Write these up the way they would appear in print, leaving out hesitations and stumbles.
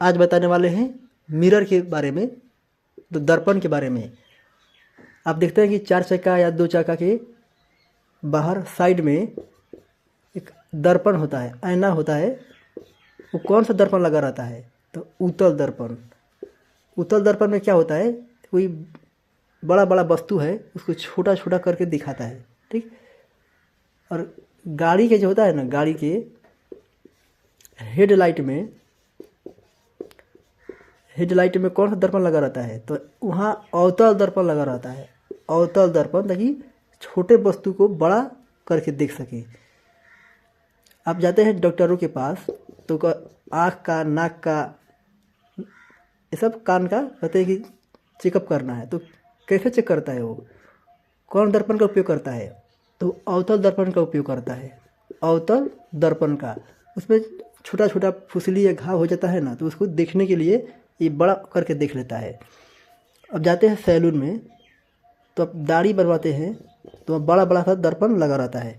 आज बताने वाले हैं मिरर के बारे में, तो दर्पण के बारे में। आप देखते हैं कि 4 चक्का या 2 चक्का के बाहर साइड में एक दर्पण होता है, आईना होता है। वो कौन सा दर्पण लगा रहता है? तो उत्तल दर्पण। उत्तल दर्पण में क्या होता है, कोई बड़ा बड़ा वस्तु है उसको छोटा छोटा करके दिखाता है, ठीक। और गाड़ी के जो होता है ना, गाड़ी के हेडलाइट में कौन सा दर्पण लगा रहता है? तो वहाँ अवतल दर्पण लगा रहता है। अवतल दर्पण, ताकि छोटे वस्तु को बड़ा करके देख सके। आप जाते हैं डॉक्टरों के पास तो आँख का, नाक का, ये सब कान का कहते हैं कि चेकअप करना है, तो कैसे चेक करता है वो? कौन दर्पण का उपयोग करता है? तो अवतल दर्पण का उपयोग करता है। अवतल दर्पण का, उसमें छोटा छोटा फुसली या घाव हो जाता है ना, तो उसको देखने के लिए ये बड़ा करके देख लेता है। अब जाते हैं सैलून में, तो अब दाढ़ी बनवाते हैं तो बड़ा बड़ा सा दर्पण लगा रहता है।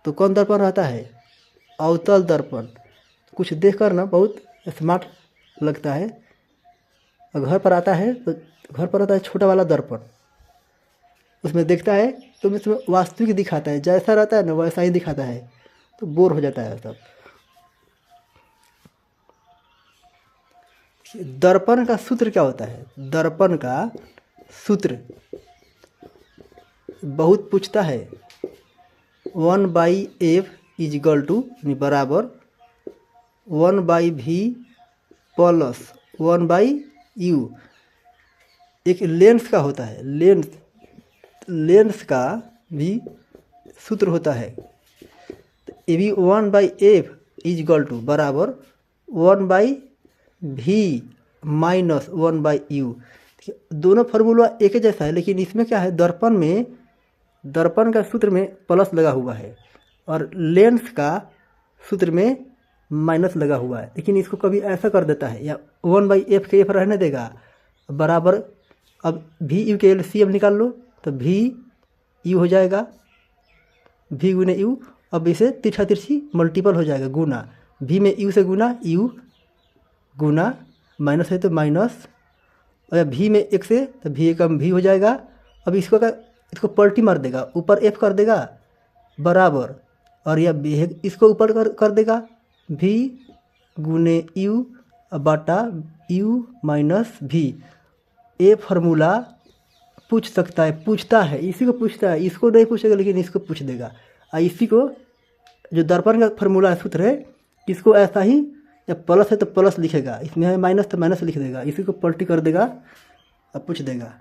तो कौन दर्पण रहता है? अवतल दर्पण। कुछ देखकर ना बहुत स्मार्ट लगता है। और घर पर आता है तो घर पर आता है छोटा वाला दर्पण, उसमें देखता है तो उसमें वास्तविक दिखाता है, जैसा रहता है ना वैसा ही दिखाता है, तो बोर हो जाता है सब। दर्पण का सूत्र क्या होता है? दर्पण का सूत्र बहुत पूछता है। 1/f = बराबर 1/v प्लस 1/u। एक लेंस का होता है, लेंस का भी सूत्र होता है। ये भी 1/f = बराबर 1/v माइनस 1/u। दोनों फार्मूला एक ही जैसा है, लेकिन इसमें क्या है, दर्पण का सूत्र में प्लस लगा हुआ है और लेंस का सूत्र में माइनस लगा हुआ है। लेकिन इसको कभी ऐसा कर देता है, या 1/f के f रहने देगा, बराबर। अब भी यू के एलसीएम निकाल लो तो भी यू हो जाएगा, भी गुने यू। अब इसे तिरछा तिरछी मल्टीपल हो जाएगा, गुना। भी में यू से गुना, यू गुना, माइनस है तो माइनस, और भी में एक से तो भी एकम भी हो जाएगा। अब इसको पलटी मार देगा, ऊपर एफ कर देगा बराबर, और यह इसको ऊपर कर देगा, भी गुने यू बटा यू माइनस भी। ये फार्मूला पूछता है, इसी को पूछता है, इसको नहीं पूछेगा लेकिन इसको पूछ देगा। और इसी को जो दर्पण का फार्मूला सूत्र है, इसको ऐसा ही, जब प्लस है तो प्लस लिखेगा, इसमें है माइनस तो माइनस लिख देगा, इसी को पलटी कर देगा और पूछ देगा।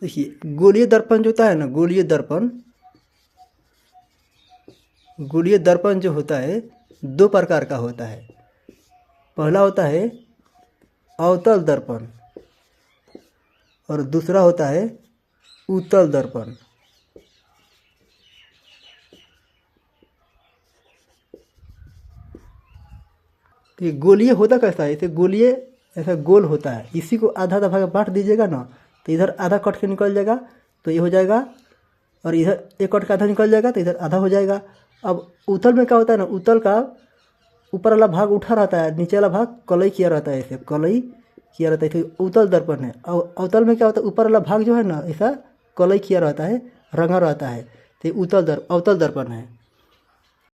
देखिए गोलीय दर्पण जो होता है ना, गोलीय दर्पण जो होता है 2 प्रकार का होता है। पहला होता है अवतल दर्पण और दूसरा होता है उत्तल दर्पण। ये गोलीय होता कैसा है? इसे गोलीय ऐसा गोल होता है, इसी को आधा आधा भाग बांट दीजिएगा ना, तो इधर आधा कट के निकल जाएगा तो ये हो जाएगा, और इधर एक कट का आधा निकल जाएगा तो इधर आधा हो जाएगा। अब उत्तल में क्या होता है ना, उत्तल का ऊपर वाला भाग उठा रहता है, नीचे वाला भाग कलई किया रहता है, ऐसे कलई किया रहता है, तो उत्तल दर्पण है। और अवतल में क्या होता है, ऊपर वाला भाग जो है ना ऐसा कलई किया रहता है, रंगा रहता है, तो अवतल दर्पण है।